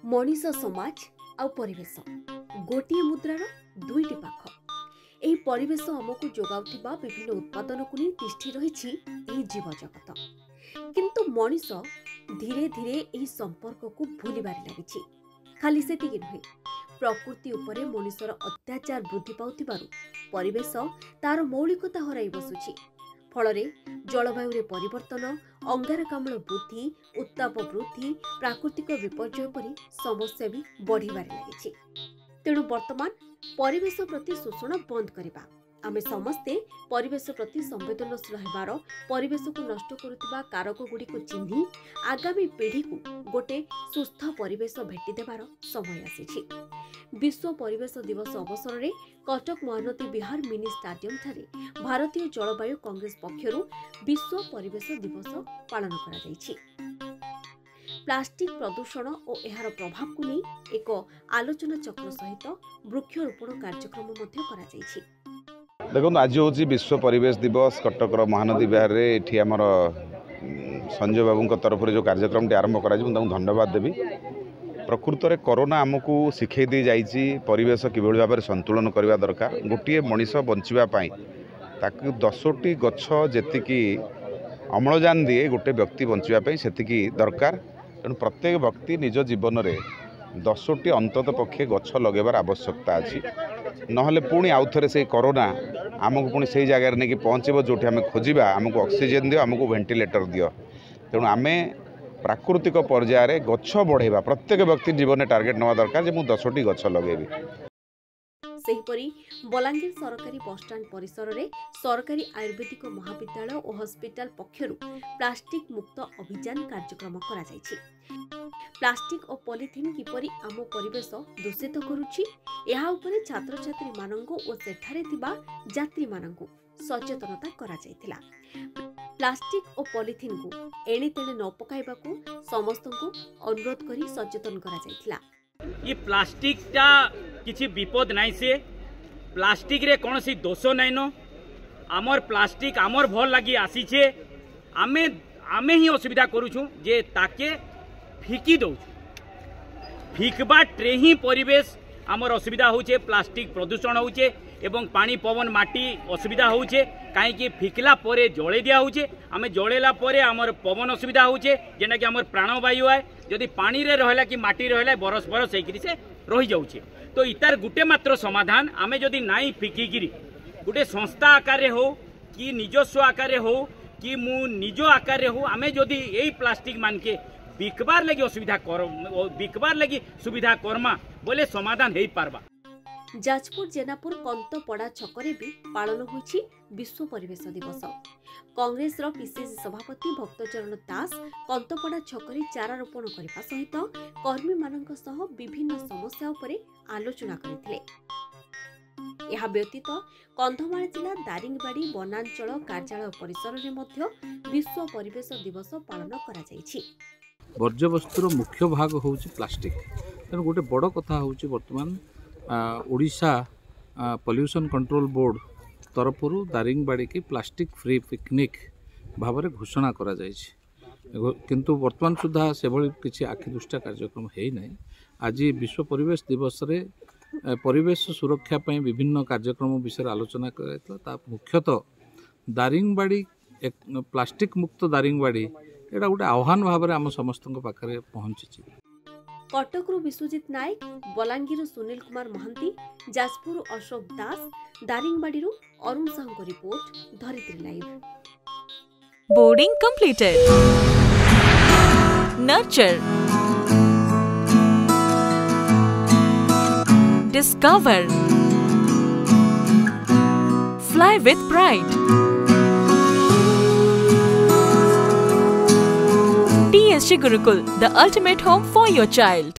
मनीष समाज आ परिवेश गोटे मुद्रार दुईटी पाख। एही परिवेश आमको जोगाउथिबा विभिन्न उत्पादन को नहीं तिष्ठि रही जीव जगत, किंतु मनीष धीरे धीरे एही संपर्क को भूलिबार लागिछि। खाली सेतिକି नुहे, प्रकृति उपरे मनीषर अत्याचार वृद्धि पाउथिबारु परिवेश तार मौलिकता हराई बसुछि। फलरे जलवायु रे परिवर्तन, अंगारकाम्ल वृद्धि, उत्ताप वृद्धि, प्राकृतिक विपर्यय परि समस्या भी बढ़िबार लागिछि। तेणु वर्तमान परिवेश प्रति शोषण बंद करिबा, आमे समस्ते परिवेश प्रति संवेदनशील हेबार, परिवेश को नष्ट करुथिबा कारक गुडी को चिन्ही आगामी पीढ़ी को गोटे सुस्थ परिवेश भेटी देबार समय आसीछि। विश्व परिवेश दिवस अवसर में कटक महानदी विहार मिनी स्टाडियम ठारे भारतीय जलवायु कांग्रेस पक्षरु विश्व परिवेश दिवस पालन करा जायछि। प्लास्टिक प्रदूषण और एहार प्रभाव को नहीं एक आलोचना चक्र सहित वृक्षरोपण कार्यक्रम मध्य करा जायछि। देखो आज हूँ विश्व परिवेश दिवस कटक महानदी विहार ये आमर संजय बाबू तरफ जो कार्यक्रम आरंभ कर धन्यवाद देवी। प्रकृत में कोरोना आमको शिखे दी जाइए परिवेश किभली भाव में संतुलन करने दरकार। गोटे मनीष बंचापी ताकि 10टी गछ जी अम्लजान दिए गोटे व्यक्ति बंचापी से दरकार। तेणु प्रत्येक व्यक्ति निज जीवन में 10टी अंतत पक्षे गछ लगेबार आवश्यकता अच्छी। नहले पुणी आउ थे से कोरोना आमको पुणी से जगार नहीं पहुँचब जो आम खोजा आमको ऑक्सीजन दियो, आमको वेंटिलेटर दियो। तेणु आम प्राकृतिक पर्यायर गछ बढ़ेबा प्रत्येक व्यक्ति जीवन में टार्गेट नवा दरकार जे मु 10टी गछ लगेबी। सेहीपरि बलांगीर सरकारी बसस्टाण्ड परिसर में सरकारी आयुर्वेदिक महाविद्यालय और हॉस्पिटल पक्षरु प्लास्टिक मुक्त अभियान कार्यक्रम करा जायछि। प्लास्टिक और पॉलिथिन किपरि आम परिवेश दूषित करुछि एहा उपरे छात्र छात्री मानंगो और सेठारे थिबा यात्री मानंगो सचेतनता करा जायथिला। प्लास्टिक और पॉलिथिन को एणे तेणे न पकाइबाकू समस्तंकु अनुरोध करी सचेतन करा जायथिला। ये प्लास्टिक टा किछि विपद नाइ, से प्लास्टिक रे कोनोसी दोष नाइ न। आमर प्लास्टिक आमर भल लागि आसी छे, आमे ही असुविधा करूछु जे ताके फिकी दउ। फिकबा ट्रे ही परिवेश आमर असुविधा होचे, प्लास्टिक प्रदूषण होचे एवं पानी पवन माटी असुविधा होचे। कहीं फिकला परे जले दिया होचे, आमे जलेला परे आमर पवन असुविधा होचे जेना कि आमर प्राणवायु है। जदि पानी रे रहला कि माटी रहला बरस बरस होइकरी से रही जाउचे। तो इतार गुटे मात्र समाधान आमे जदि नाई फिकिगिरी गुटे संस्था आकार हो कि निजस्व आकार हो कि मु निज आकार हो आमे जदि एई प्लास्टिक मान के बिकबार लगी असुविधा कर बिकबार लगी सुविधा करमा बोले समाधान हेई पारबा। जाजपुर जेनापुर कंतपड़ा छकरे भी पालन होइछि विश्व परिवेश दिवस। कांग्रेस रो पीसीसी सभापति भक्तचरण दास कंतपड़ा छकरे चारा रोपण करने सहित कर्मी मानक सह विभिन्न समस्या उपरे आलोचना करथिले। यह व्यतीत कंधमाल जिला दारिंगबाड़ी वनांचल कार्यालय परिसर में मध्य विश्व परिवेश दिवस पालन करा जायछि। वर्ज्यवस्तुर मुख्य भाग होउछि प्लास्टिक। तेणु गोटे बड़ कथा होउछि वर्तमान ओडिशा पॉल्यूशन कंट्रोल बोर्ड तरफरु दारिंगबाड़ी की प्लास्टिक फ्री पिकनिक भाव में घोषणा करा जायछि। किंतु वर्तमान सुधा से भली किछि आखिदुष्टा कार्यक्रम है नहीं। आज विश्व परिवेश दिवस रे परिवेश सुरक्षा पई विभिन्न कार्यक्रम विषय आलोचना करा। मुख्यतः दारिंगबाड़ी एक प्लास्टिक मुक्त दारिंगबाड़ी एटा गोटे आह्वान भाव में आम समस्त पाखे पहुंची। कटकरू Biswajit Nayak, Balangir Sunil Kumar Mahanty, Jajpur Ashok Das, Daringbadi Arun Sahu report, Dharitri live. Boarding completed. Nurture, discover, fly with pride. TSG Gurukul, the ultimate home for your child.